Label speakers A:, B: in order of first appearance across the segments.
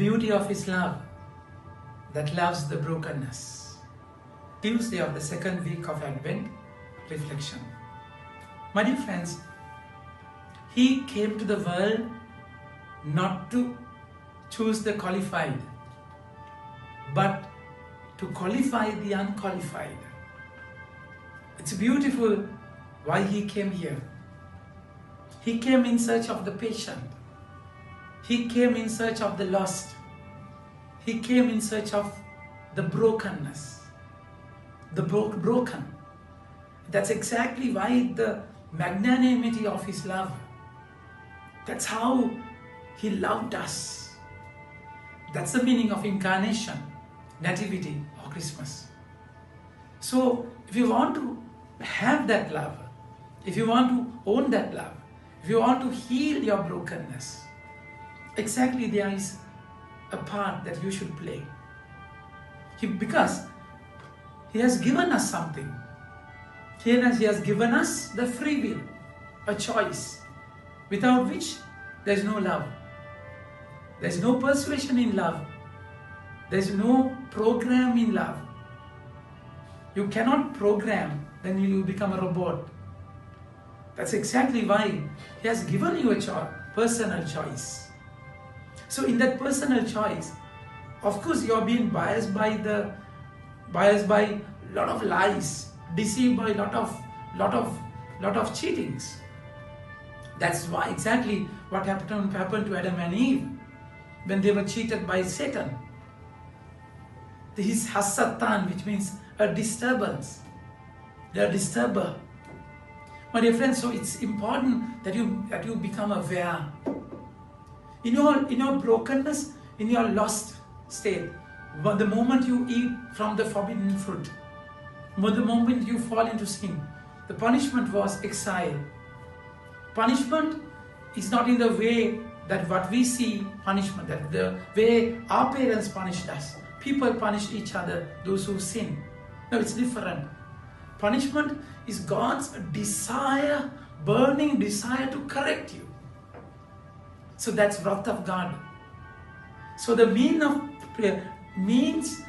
A: beauty of His love that loves the brokenness. Tuesday of the second week of Advent, reflection. My dear friends, He came to the world not to choose the qualified, but to qualify the unqualified. It's beautiful why He came here. He came in search of the patient. He came in search of the lost. He came in search of the brokenness, the broken. That's exactly why the magnanimity of His love. That's how He loved us. That's the meaning of incarnation, Nativity or Christmas. So if you want to have that love, if you want to own that love, if you want to heal your brokenness, exactly there is a part that you should play. Because He has given us something. He has given us the free will, a choice, without which there is no love. There is no persuasion in love. There is no program in love. You cannot program, then you become a robot. That's exactly why He has given you a personal choice. So in that personal choice, of course you are being biased by a lot of lies, deceived by lot of cheatings. That's why exactly what happened to Adam and Eve when they were cheated by Satan. This is hasatan, which means a disturbance. They are disturber. My dear friends, so it's important that you become aware. In your brokenness, in your lost state, the moment you eat from the forbidden fruit, the moment you fall into sin, the punishment was exile. Punishment is not in the way that what we see punishment, that the way our parents punished us. People punish each other, those who sin. No, it's different. Punishment is God's desire, burning desire to correct you. So that's wrath of God. So the mean of prayer means,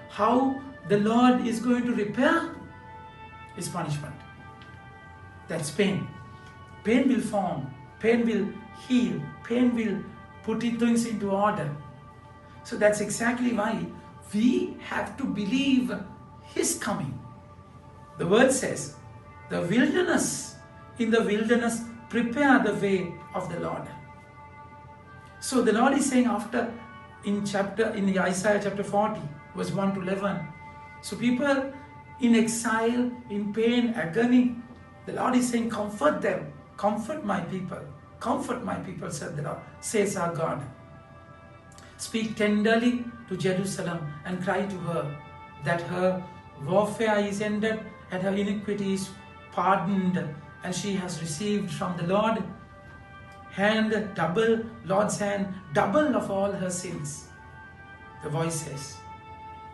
A: how the Lord is going to repair is punishment. That's pain. Pain will form, pain will heal, pain will put things into order. So that's exactly why we have to believe His coming. The word says, in the wilderness, prepare the way of the Lord. So the Lord is saying in Isaiah chapter 40, verse 1 to 11. So people in exile, in pain, agony, the Lord is saying, comfort them, comfort my people, said the Lord, says our God. Speak tenderly to Jerusalem and cry to her that her warfare is ended and her iniquity is pardoned, and she has received from the Lord Lord's hand, double of all her sins. The voice says,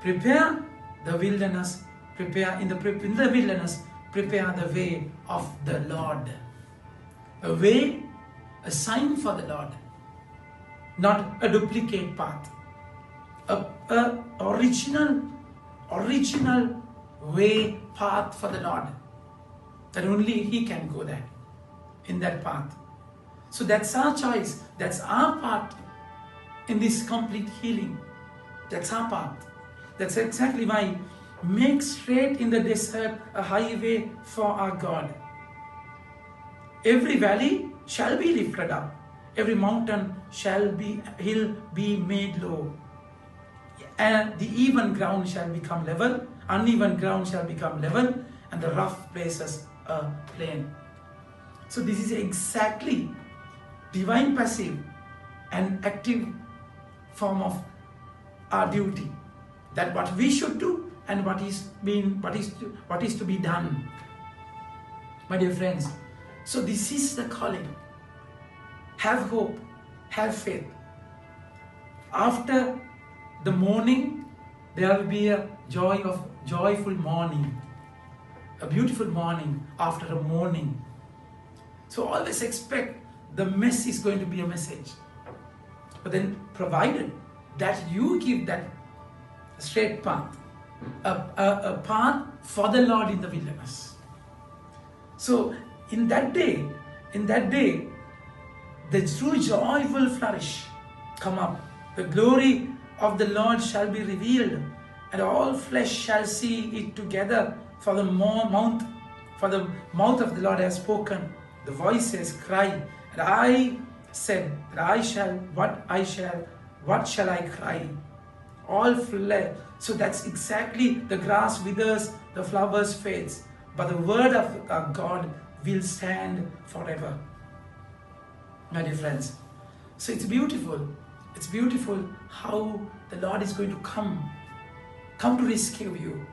A: prepare the wilderness, prepare the way of the Lord. A way, a sign for the Lord, not a duplicate path. A original way, path for the Lord, that only He can go there, in that path. So that's our choice, that's our part in this complete healing. That's our path. That's exactly why make straight in the desert a highway for our God. Every valley shall be lifted up, every mountain hill be made low, and the even ground shall become level, uneven ground shall become level, and the rough places a plain. So this is exactly divine passive and active form of our duty, that what we should do and what is to be done. My dear friends, so this is the calling. Have hope, have faith. After the mourning, there will be a joyful morning, a beautiful morning after a mourning. So always expect the mess is going to be a message. But then provided that you give that straight path, a path for the Lord in the wilderness. So in that day, the true joy will flourish, come up. The glory of the Lord shall be revealed, and all flesh shall see it together. For the mouth of the Lord has spoken. The voices cry, and I said that what shall I cry? All flesh. So that's exactly, the grass withers, the flowers fades, but the word of our God will stand forever. My dear friends, so it's beautiful. It's beautiful how the Lord is going to come to rescue you.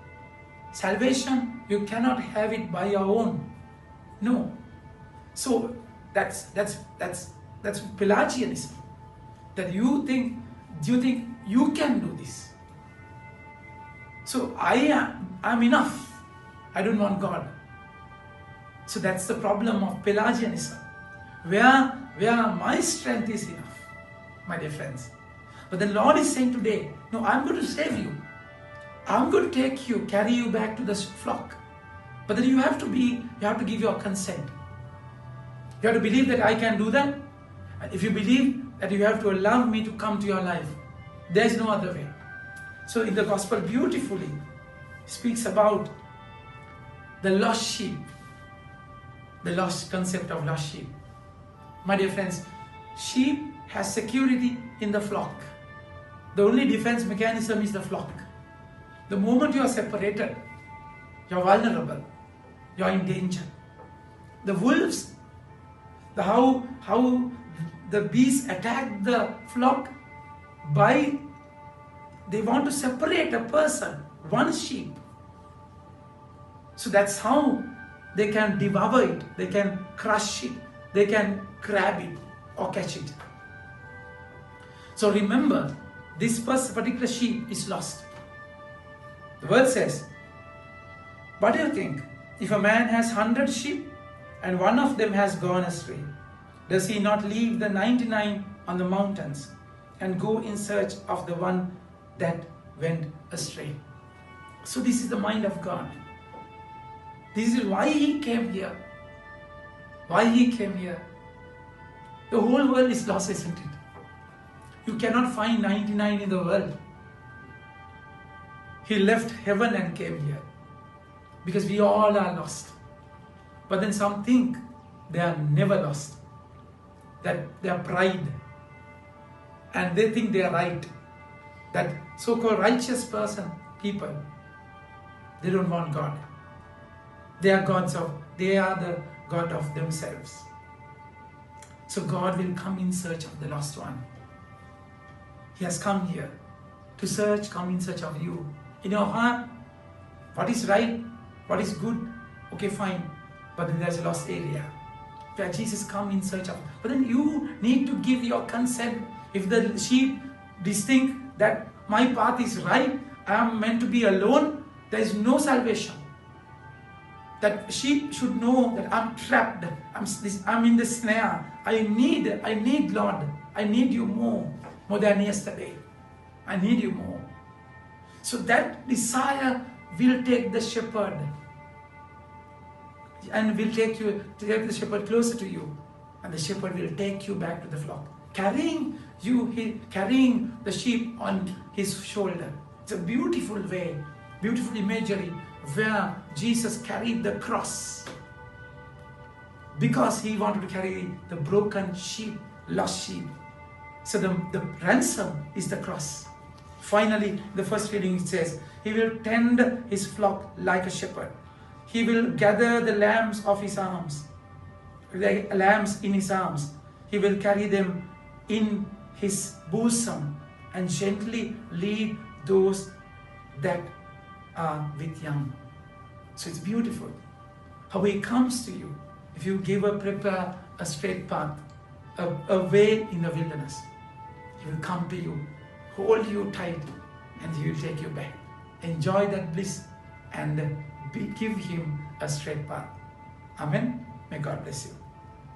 A: Salvation, you cannot have it by your own. No. So that's Pelagianism. That you think you can do this. So I'm enough. I don't want God. So that's the problem of Pelagianism, where my strength is enough, my dear friends. But the Lord is saying today, no, I'm going to save you. I'm going to take you, carry you back to the flock. But then you have to give your consent. You have to believe that I can do that. And if you believe that, you have to allow me to come to your life. There is no other way. So in the gospel beautifully speaks about the lost sheep, the lost concept of lost sheep. My dear friends, sheep has security in the flock. The only defense mechanism is the flock. The moment you are separated, you are vulnerable, you are in danger. The wolves, how the beasts attack the flock, they want to separate a person, one sheep. So that's how they can devour it, they can crush it, they can grab it or catch it. So remember, this particular sheep is lost. The word says, what do you think? If a man has 100 sheep and one of them has gone astray, does he not leave the 99 on the mountains and go in search of the one that went astray? So this is the mind of God. This is why he came here. Why he came here. The whole world is lost, isn't it? You cannot find 99 in the world. He left heaven and came here because we all are lost. But then some think they are never lost, that they are pride and they think they are right. That so-called righteous people, they don't want God. They are the God of themselves. So God will come in search of the lost one. He has come here to come in search of you. In your heart, what is right, what is good, okay, fine. But then there's a lost area where Jesus come in search of. But then you need to give your consent. If the sheep distinct that my path is right, I am meant to be alone, there is no salvation. That sheep should know that I'm trapped, I'm in the snare. I need Lord, I need you more than yesterday. I need you more. So that desire will take the shepherd and will take the shepherd closer to you, and the shepherd will take you back to the flock, carrying the sheep on his shoulder. It's a beautiful way, beautiful imagery where Jesus carried the cross because he wanted to carry the broken sheep, lost sheep. So the ransom is the cross. Finally, the first reading it says, he will tend his flock like a shepherd. He will gather the lambs in his arms. He will carry them in his bosom and gently lead those that are with young. So it's beautiful how he comes to you. If you prepare a straight path, a way in the wilderness, he will come to you, hold you tight, and he will take you back. Enjoy that bliss and give him a straight path. Amen. May God bless you.